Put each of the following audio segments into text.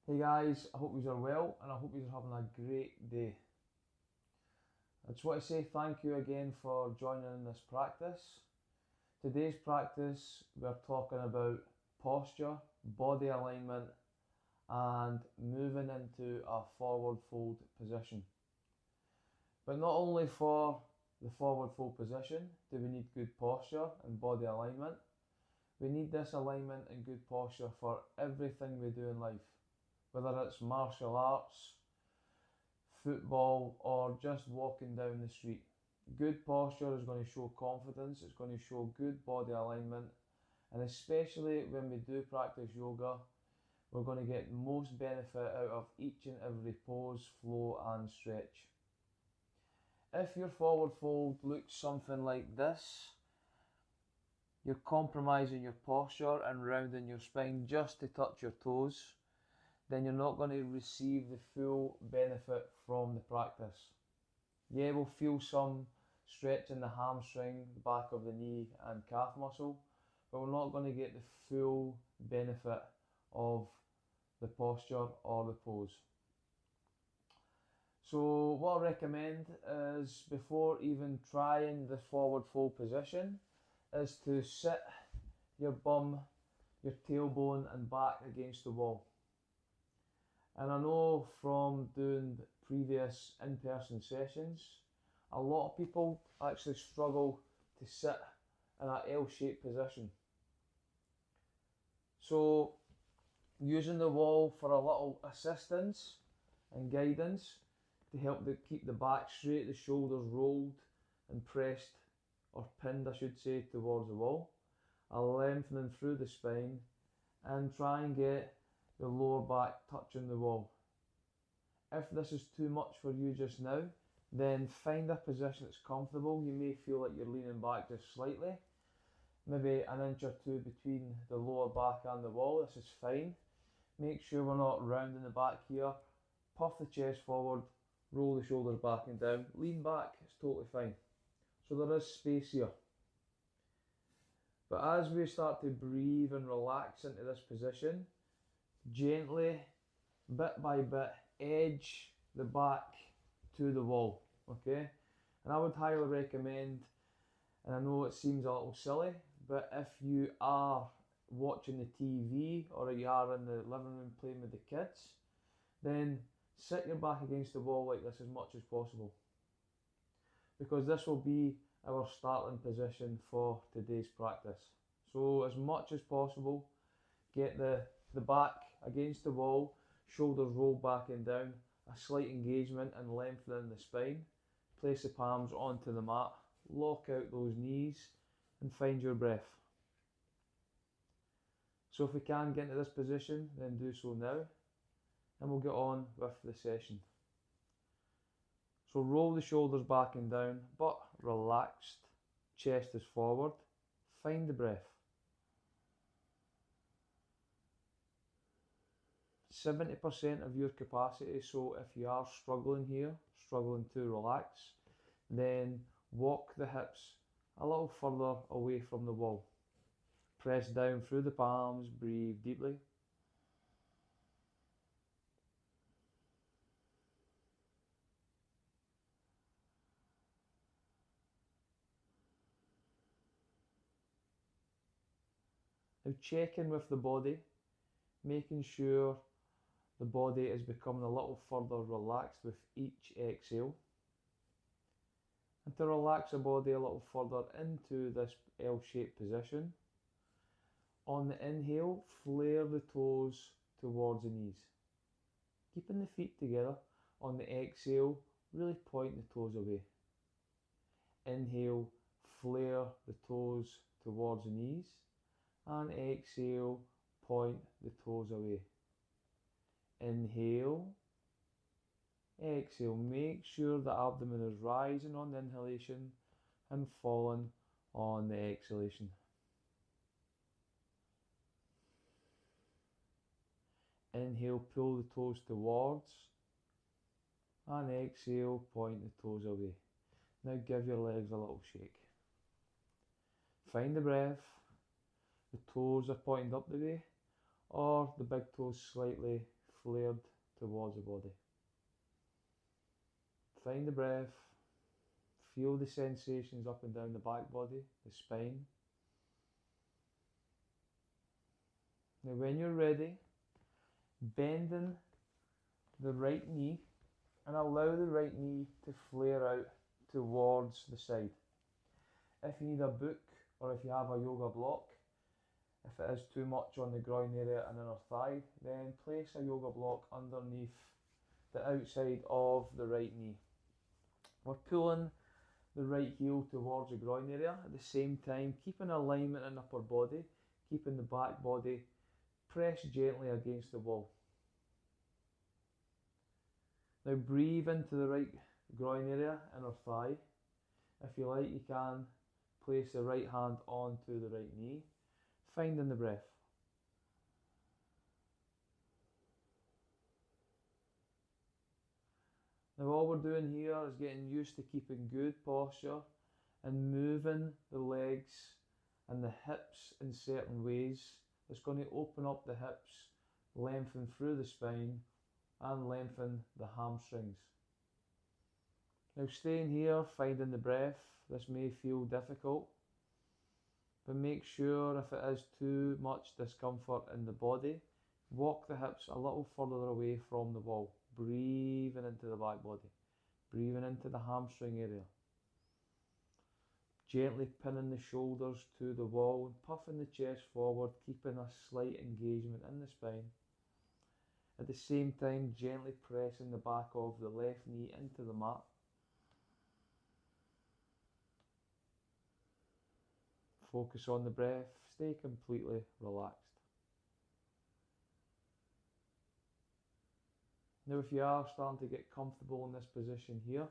Hey guys, I hope you are well and I hope you're having a great day. I just want to say thank you again for joining in this practice. Today's practice we're talking about posture, body alignment and moving into a forward fold position. But not only for the forward fold position do we need good posture and body alignment, we need this alignment and good posture for everything we do in life. Whether it's martial arts, football, or just walking down the street. Good posture is going to show confidence, it's going to show good body alignment, and especially when we do practice yoga, we're going to get most benefit out of each and every pose, flow, and stretch. If your forward fold looks something like this, you're compromising your posture and rounding your spine just to touch your toes, then you're not going to receive the full benefit from the practice. Yeah, we'll feel some stretch in the hamstring, the back of the knee and calf muscle, but we're not going to get the full benefit of the posture or the pose. So what I recommend is, before even trying the forward fold position, is to sit your bum, your tailbone and back against the wall. And I know from doing previous in-person sessions, a lot of people actually struggle to sit in an L-shaped position. So using the wall for a little assistance and guidance to help keep the back straight, the shoulders rolled and pressed, or pinned I should say, towards the wall, a lengthening through the spine, and try and get the lower back touching the wall. If this is too much for you just now, then find a position that's comfortable. You may feel like you're leaning back just slightly, maybe an inch or two between the lower back and the wall. This is fine. Make sure we're not rounding the back here. Puff the chest forward, roll the shoulders back and down, lean back, it's totally fine. So there is space here. But as we start to breathe and relax into this position, gently, bit by bit, edge the back to the wall, okay? And I would highly recommend, and I know it seems a little silly, but if you are watching the TV or you are in the living room playing with the kids, then sit your back against the wall like this as much as possible, because this will be our starting position for today's practice. So as much as possible, get the back against the wall, shoulders rolled back and down, a slight engagement and lengthening the spine. Place the palms onto the mat, lock out those knees and find your breath. So if we can get into this position, then do so now, and we'll get on with the session. So roll the shoulders back and down, but relaxed, chest is forward, find the breath. 70% of your capacity, so if you are struggling here, struggling to relax, then walk the hips a little further away from the wall. Press down through the palms, breathe deeply. Now check in with the body, making sure the body is becoming a little further relaxed with each exhale. And to relax the body a little further into this L-shaped position, on the inhale, flare the toes towards the knees, keeping the feet together. On the exhale, really point the toes away. Inhale, flare the toes towards the knees, and exhale, point the toes away. Inhale, exhale, make sure the abdomen is rising on the inhalation and falling on the exhalation. Inhale, pull the toes towards, and exhale, point the toes away. Now give your legs a little shake. Find the breath. The toes are pointed up the way, or the big toes slightly flared towards the body. Find the breath, feel the sensations up and down the back body, the spine. Now when you're ready, bending the right knee and allow the right knee to flare out towards the side. If you need a book or if you have a yoga block, if it is too much on the groin area and inner thigh, then place a yoga block underneath the outside of the right knee. We're pulling the right heel towards the groin area at the same time, keeping alignment in the upper body, keeping the back body pressed gently against the wall. Now breathe into the right groin area, inner thigh. If you like, you can place the right hand onto the right knee, finding the breath. Now all we're doing here is getting used to keeping good posture and moving the legs and the hips in certain ways. It's going to open up the hips, lengthen through the spine and lengthen the hamstrings. Now staying here, finding the breath. This may feel difficult, but make sure if it is too much discomfort in the body, walk the hips a little further away from the wall. Breathing into the back body, breathing into the hamstring area. Gently pinning the shoulders to the wall and puffing the chest forward, keeping a slight engagement in the spine. At the same time, gently pressing the back of the left knee into the mat. Focus on the breath, stay completely relaxed. Now if you are starting to get comfortable in this position here,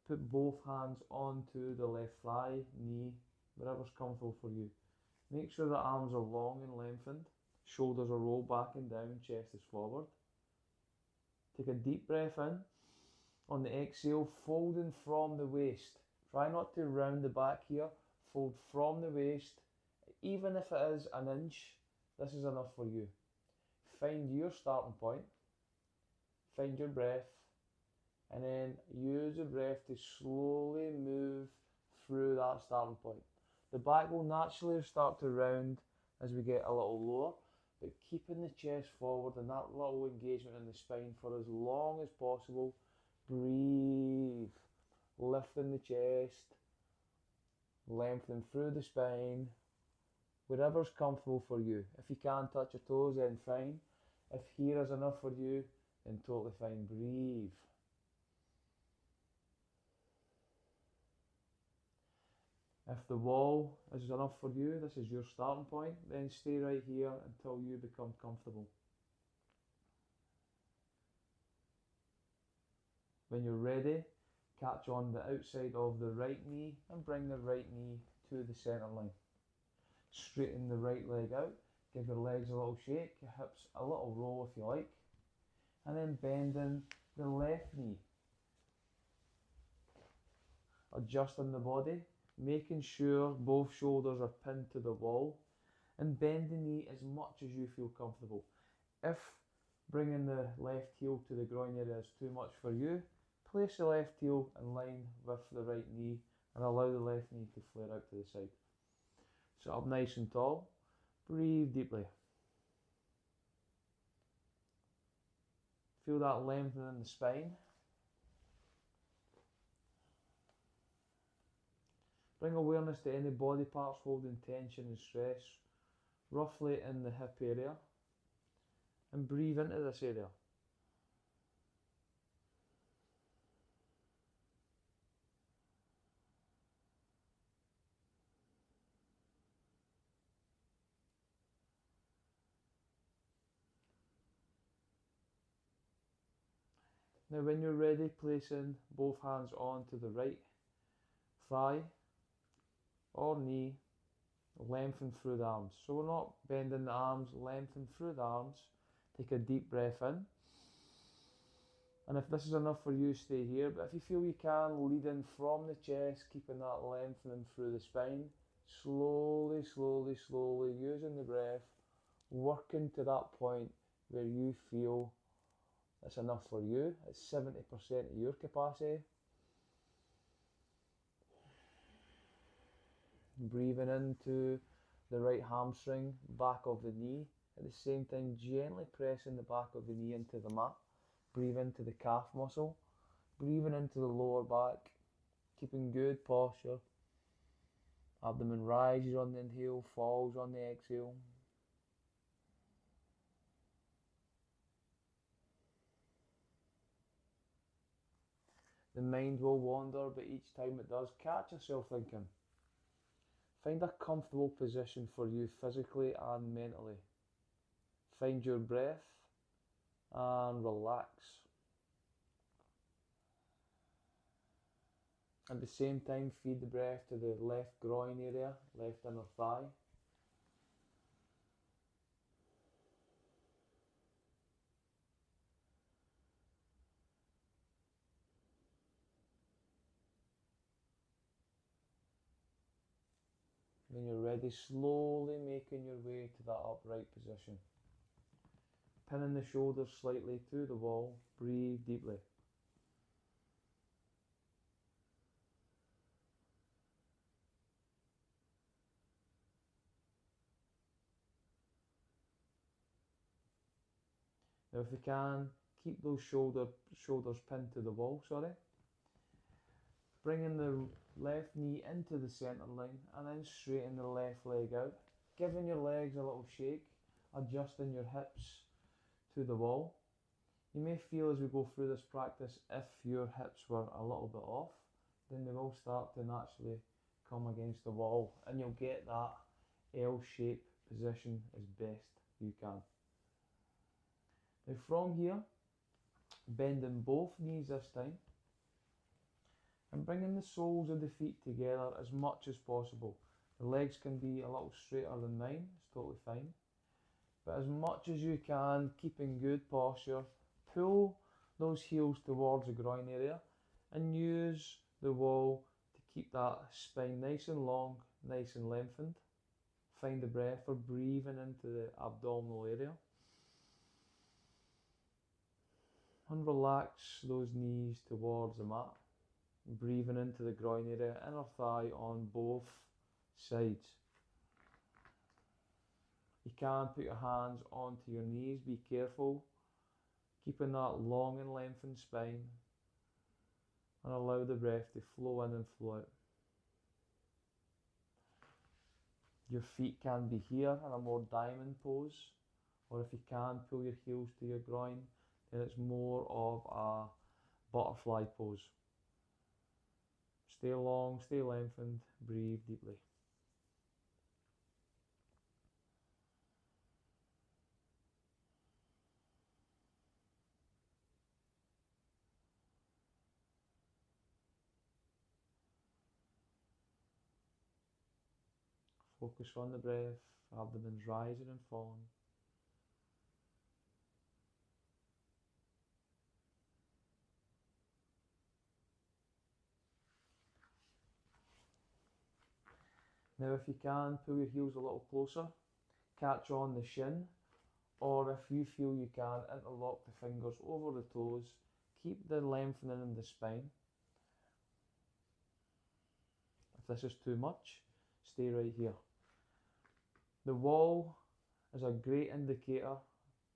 put both hands onto the left thigh, knee, whatever's comfortable for you. Make sure the arms are long and lengthened, shoulders are rolled back and down, chest is forward. Take a deep breath in. On the exhale, folding from the waist. Try not to round the back here, fold from the waist. Even if it is an inch, this is enough for you. Find your starting point. Find your breath, and then use the breath to slowly move through that starting point. The back will naturally start to round as we get a little lower, but keeping the chest forward and that little engagement in the spine for as long as possible. Breathe, lifting the chest, lengthening through the spine, whatever's comfortable for you. If you can't touch your toes, then fine. If here is enough for you, then totally fine. Breathe. If the wall is enough for you, this is your starting point, then stay right here until you become comfortable. When you're ready, catch on the outside of the right knee and bring the right knee to the centre line. Straighten the right leg out, give your legs a little shake, your hips a little roll if you like, and then bending the left knee. Adjusting the body, making sure both shoulders are pinned to the wall, and bend the knee as much as you feel comfortable. If bringing the left heel to the groin area is too much for you, place the left heel in line with the right knee and allow the left knee to flare out to the side. Sit up nice and tall, breathe deeply. Feel that lengthening in the spine. Bring awareness to any body parts holding tension and stress, roughly in the hip area, and breathe into this area. Now when you're ready, placing both hands onto the right thigh or knee, lengthen through the arms. So we're not bending the arms, lengthen through the arms. Take a deep breath in. And if this is enough for you, stay here. But if you feel you can, lead in from the chest, keeping that lengthening through the spine. Slowly, slowly, slowly, using the breath, working to that point where you feel That's enough for you. It's 70% of your capacity. Breathing into the right hamstring, back of the knee. At the same time, gently pressing the back of the knee into the mat. Breathe into the calf muscle. Breathing into the lower back. Keeping good posture. Abdomen rises on the inhale, falls on the exhale. The mind will wander, but each time it does, catch yourself thinking. Find a comfortable position for you physically and mentally. Find your breath and relax. At the same time, feed the breath to the left groin area, left inner thigh. When you're ready, slowly making your way to that upright position. Pinning the shoulders slightly to the wall, breathe deeply. Now if you can, keep those shoulders pinned to the wall, Bringing the left knee into the centre line and then straighten the left leg out. Giving your legs a little shake, adjusting your hips to the wall. You may feel as we go through this practice, if your hips were a little bit off, then they will start to naturally come against the wall and you'll get that L-shaped position as best you can. Now from here, bending both knees this time and bringing the soles of the feet together as much as possible. The legs can be a little straighter than mine, it's totally fine. But as much as you can, keeping good posture, pull those heels towards the groin area and use the wall to keep that spine nice and long, nice and lengthened. Find the breath for breathing into the abdominal area. And relax those knees towards the mat. Breathing into the groin area, inner thigh on both sides. You can put your hands onto your knees, be careful. Keeping that long and lengthened spine. And allow the breath to flow in and flow out. Your feet can be here in a more diamond pose. Or if you can, pull your heels to your groin. Then it's more of a butterfly pose. Stay long, stay lengthened, breathe deeply. Focus on the breath, abdomen's rising and falling. Now if you can, pull your heels a little closer, catch on the shin, or if you feel you can, interlock the fingers over the toes, keep the lengthening in the spine. If this is too much, stay right here. The wall is a great indicator,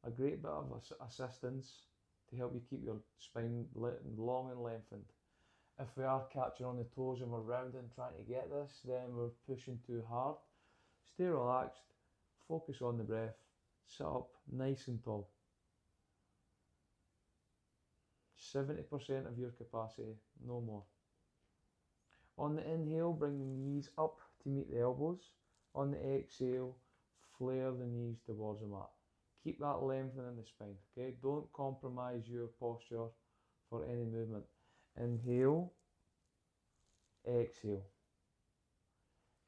a great bit of assistance to help you keep your spine long and lengthened. If we are catching on the toes and we're rounding trying to get this, then we're pushing too hard. Stay relaxed, focus on the breath, sit up nice and tall. 70% of your capacity, no more. On the inhale, bring the knees up to meet the elbows. On the exhale, flare the knees towards the mat. Keep that lengthening in the spine, okay? Don't compromise your posture for any movement. Inhale, exhale.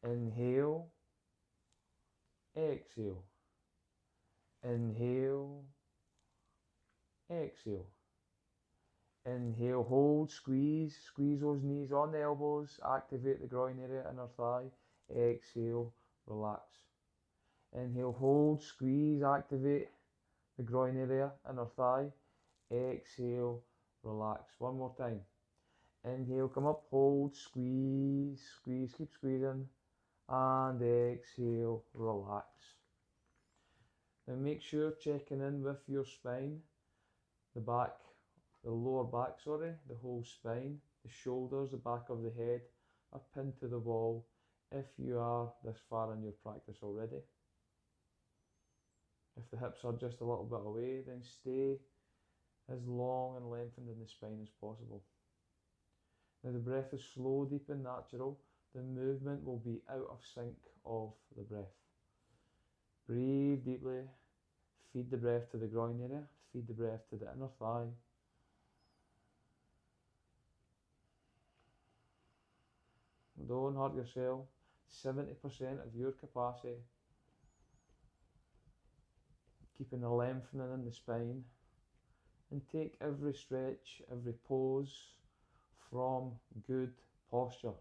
Inhale, exhale. Inhale, exhale. Inhale, hold, squeeze those knees on the elbows, activate the groin area, inner thigh. Exhale, relax. Inhale, hold, squeeze, activate the groin area, inner thigh. exhale, relax. One more time. Inhale, come up, hold, squeeze, squeeze, keep squeezing, and exhale, relax. Now make sure checking in with your spine, the lower back, the whole spine, the shoulders, the back of the head are pinned to the wall if you are this far in your practice already. If the hips are just a little bit away, then stay as long and lengthened in the spine as possible. Now the breath is slow, deep and natural. The movement will be out of sync of the breath. Breathe deeply. Feed the breath to the groin area. Feed the breath to the inner thigh. Don't hurt yourself. 70% of your capacity. Keeping a lengthening in the spine. And take every stretch, every pose from good posture.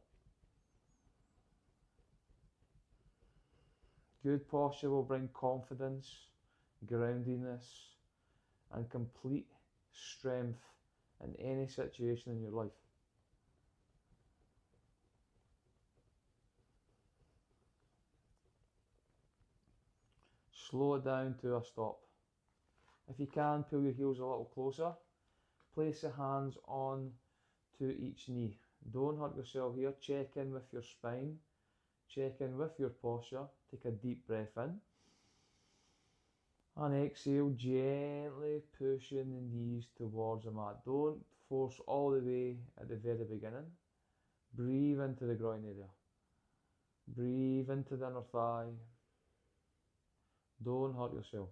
Good posture will bring confidence, groundedness, and complete strength in any situation in your life. Slow it down to a stop. If you can, pull your heels a little closer. Place the hands on to each knee. Don't hurt yourself here. Check in with your spine. Check in with your posture. Take a deep breath in. And exhale, gently pushing the knees towards the mat. Don't force all the way at the very beginning. Breathe into the groin area. Breathe into the inner thigh. Don't hurt yourself.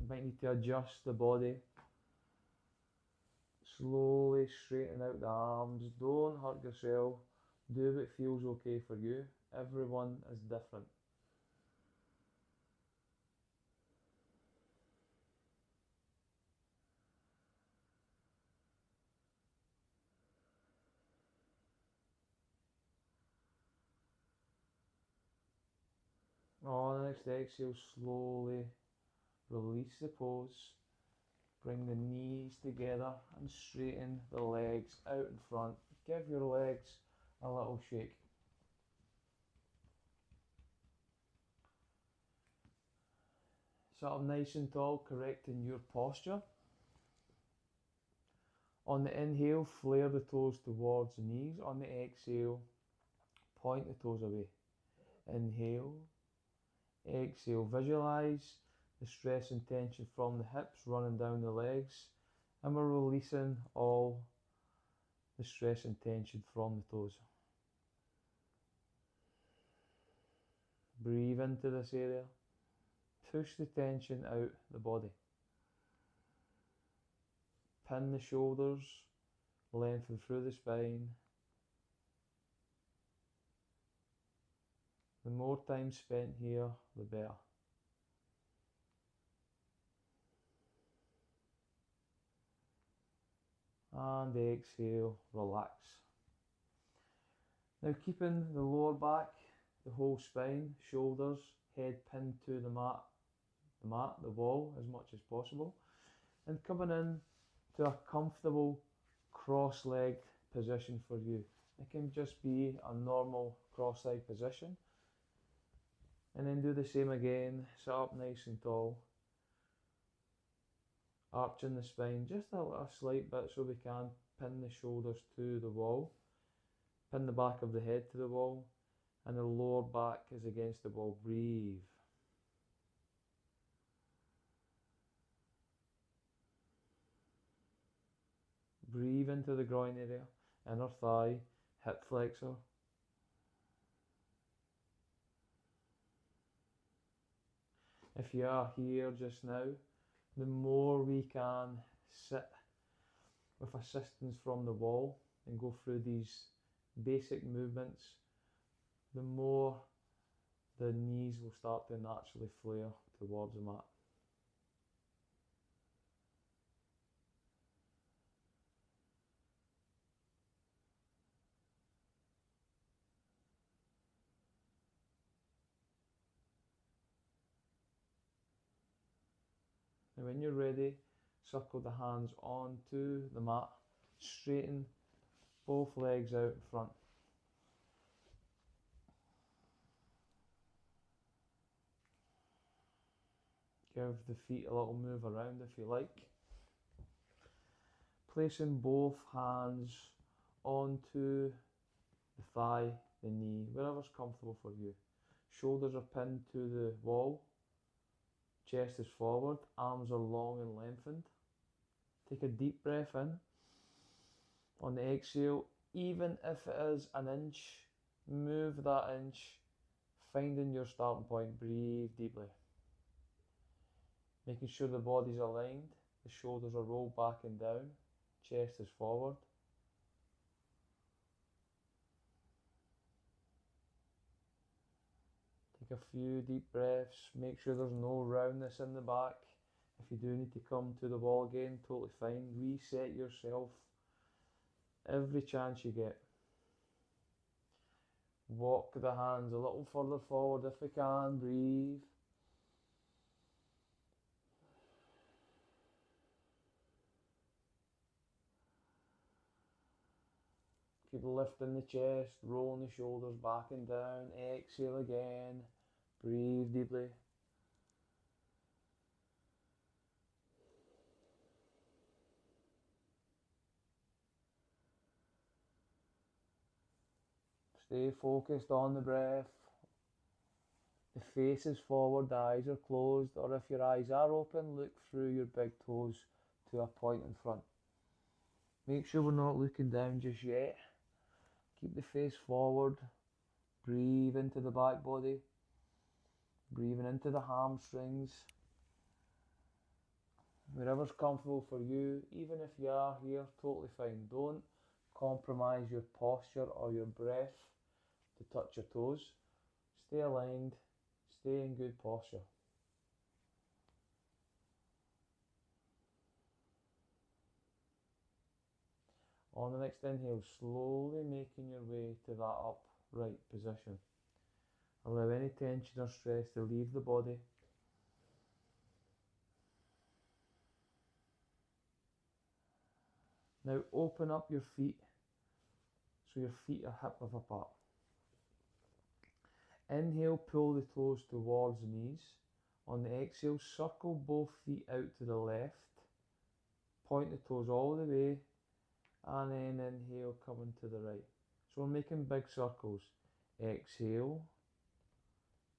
You might need to adjust the body. Slowly straighten out the arms. Don't hurt yourself. Do what feels okay for you. Everyone is different. On the next exhale, slowly release the pose. Bring the knees together and straighten the legs out in front. Give your legs a little shake. Sit up nice and tall, correcting your posture. On the inhale, flare the toes towards the knees. On the exhale, point the toes away. Inhale. Exhale, visualize the stress and tension from the hips running down the legs, and we're releasing all the stress and tension from the toes. Breathe into this area, push the tension out the body. Pin the shoulders, lengthen through the spine. The more time spent here, the better. And exhale, relax. Now keeping the lower back, the whole spine, shoulders, head pinned to the wall as much as possible. And coming in to a comfortable cross-legged position for you. It can just be a normal cross-legged position. And then do the same again, sit up nice and tall. Arching the spine just a slight bit so we can pin the shoulders to the wall. Pin the back of the head to the wall. And the lower back is against the wall. Breathe. Breathe into the groin area, inner thigh, hip flexor. If you are here just now, the more we can sit with assistance from the wall and go through these basic movements, the more the knees will start to naturally flare towards the mat. And when you're ready, circle the hands onto the mat, straighten both legs out in front. Give the feet a little move around if you like. Placing both hands onto the thigh, the knee, wherever's comfortable for you. Shoulders are pinned to the wall, chest is forward, arms are long and lengthened. Take a deep breath in. On the exhale, even if it is an inch, move that inch, finding your starting point, breathe deeply. Making sure the body's aligned, the shoulders are rolled back and down, chest is forward. Take a few deep breaths, make sure there's no roundness in the back. If you do need to come to the wall again, totally fine. Reset yourself every chance you get. Walk the hands a little further forward if you can, breathe. Keep lifting the chest, rolling the shoulders back and down. Exhale again, breathe deeply. Stay focused on the breath. The face is forward, the eyes are closed, or if your eyes are open, look through your big toes to a point in front. Make sure we're not looking down just yet. Keep the face forward. Breathe into the back body. Breathing into the hamstrings. Wherever's comfortable for you, even if you are here, totally fine. Don't compromise your posture or your breath to touch your toes. Stay aligned, stay in good posture. On the next inhale, slowly making your way to that upright position. Allow any tension or stress to leave the body. Now open up your feet so your feet are hip-width apart. Inhale, pull the toes towards the knees. On the exhale, circle both feet out to the left. Point the toes all the way. And then inhale, coming to the right. So we're making big circles. Exhale,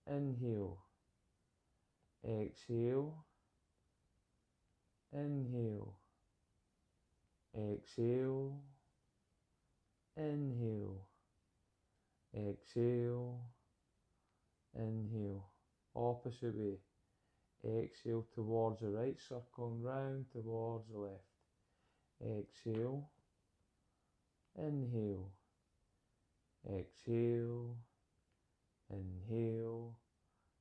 inhale, exhale, inhale, exhale, inhale, exhale, inhale. Opposite way. Exhale towards the right, circling round towards the left. Exhale, inhale, exhale, inhale,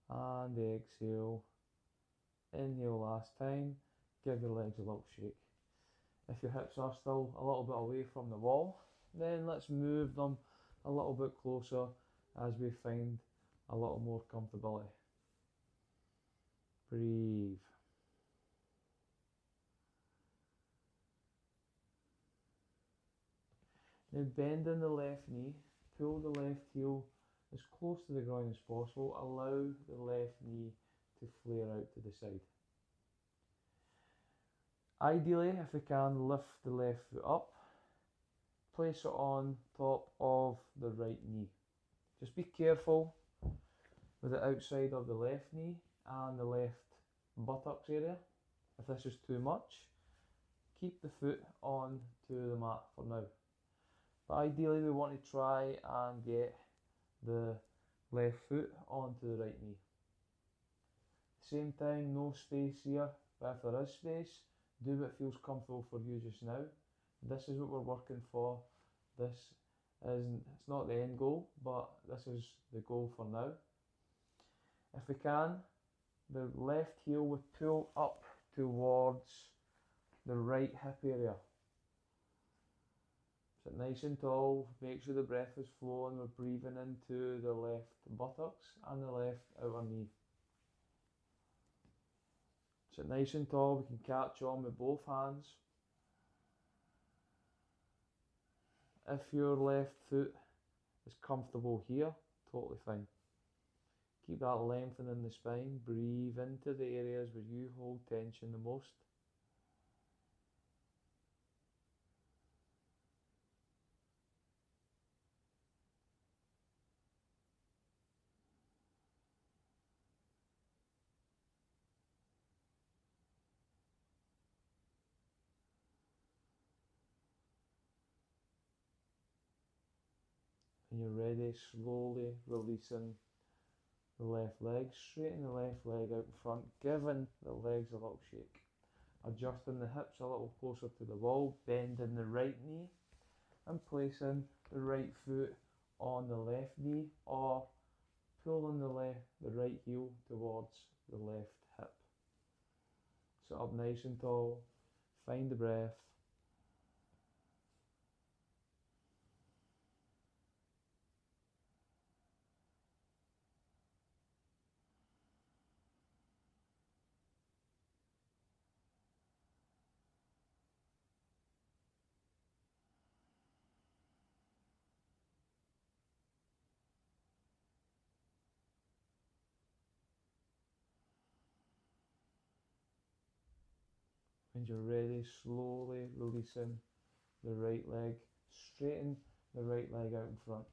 and exhale. Inhale last time. Give your legs a little shake. If your hips are still a little bit away from the wall, then let's move them a little bit closer as we find a little more comfortability. Breathe. Now bend in the left knee, pull the left heel as close to the ground as possible, allow the left knee to flare out to the side. Ideally, if we can, lift the left foot up, place it on top of the right knee. Just be careful with the outside of the left knee and the left buttocks area. If this is too much, keep the foot on to the mat for now. But ideally we want to try and get the left foot onto the right knee. Same time, no space here, but if there is space, do what feels comfortable for you just now. This is what we're working for. It's not the end goal, but this is the goal for now. If we can, the left heel would pull up towards the right hip area. Sit nice and tall, make sure the breath is flowing, we're breathing into the left buttocks and the left outer knee. Sit nice and tall, we can catch on with both hands. If your left foot is comfortable here, totally fine. Keep that lengthening in the spine, breathe into the areas where you hold tension the most. When you're ready, slowly releasing the left leg, straighten the left leg out in front, giving the legs a little shake. Adjusting the hips a little closer to the wall, bending the right knee and placing the right foot on the left knee, or pulling the right heel towards the left hip. Sit up nice and tall, find the breath. When you're ready, slowly releasing the right leg, straighten the right leg out in front.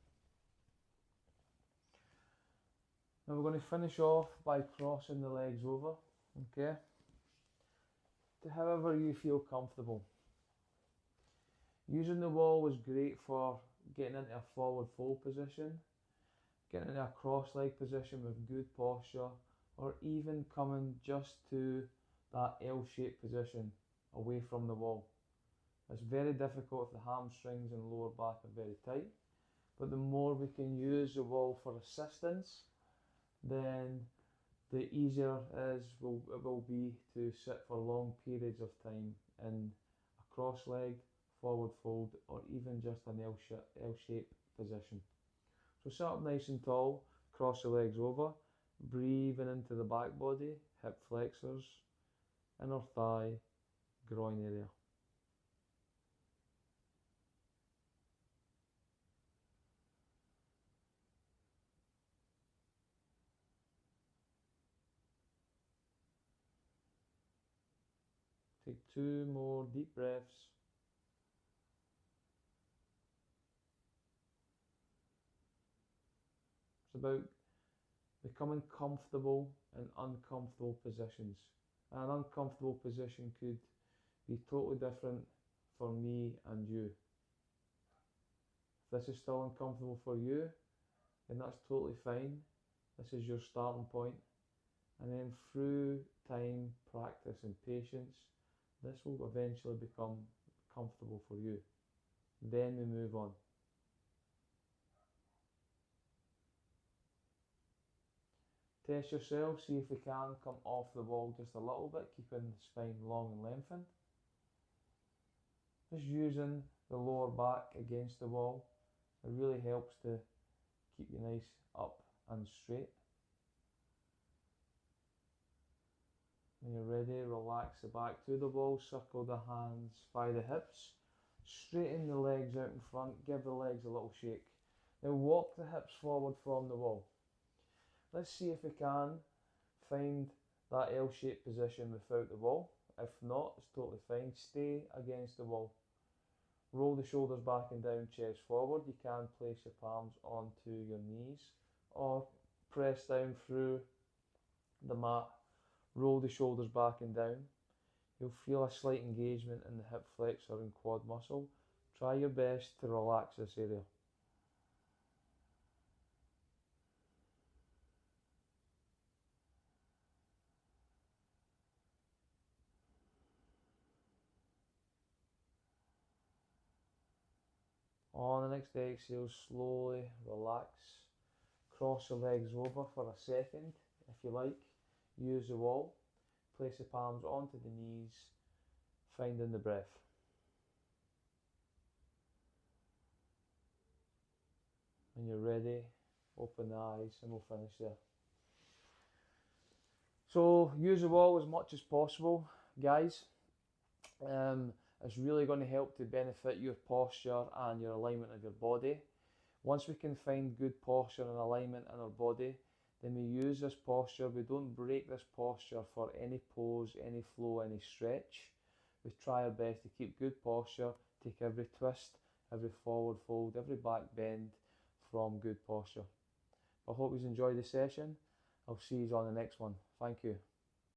Now we're going to finish off by crossing the legs over, okay? To however you feel comfortable. Using the wall is great for getting into a forward fold position, getting into a cross leg position with good posture, or even coming just to that L-shaped position away from the wall. It's very difficult if the hamstrings and lower back are very tight, but the more we can use the wall for assistance, then the easier it will be to sit for long periods of time in a cross-legged, forward fold, or even just an L-shaped position. So sit up nice and tall, cross the legs over, breathing into the back body, hip flexors, inner thigh, groin area. Take 2 more deep breaths. It's about becoming comfortable in uncomfortable positions. An uncomfortable position could be totally different for me and you. If this is still uncomfortable for you, then that's totally fine. This is your starting point. And then through time, practice and patience, this will eventually become comfortable for you. Then we move on. Test yourself, see if you can come off the wall just a little bit, keeping the spine long and lengthened. Just using the lower back against the wall, it really helps to keep you nice up and straight. When you're ready, relax the back to the wall, circle the hands by the hips, straighten the legs out in front, give the legs a little shake. Now walk the hips forward from the wall. Let's see if we can find that L-shaped position without the wall. If not, it's totally fine. Stay against the wall. Roll the shoulders back and down, chest forward. You can place your palms onto your knees or press down through the mat. Roll the shoulders back and down. You'll feel a slight engagement in the hip flexor and quad muscle. Try your best to relax this area. On the next exhale, slowly relax. Cross the legs over for a second, if you like. Use the wall. Place the palms onto the knees, finding the breath. When you're ready, open the eyes and we'll finish there. So use the wall as much as possible, guys. It's really going to help to benefit your posture and your alignment of your body. Once we can find good posture and alignment in our body, then we use this posture. We don't break this posture for any pose, any flow, any stretch. We try our best to keep good posture, take every twist, every forward fold, every back bend from good posture. I hope you enjoyed the session. I'll see you on the next one. Thank you.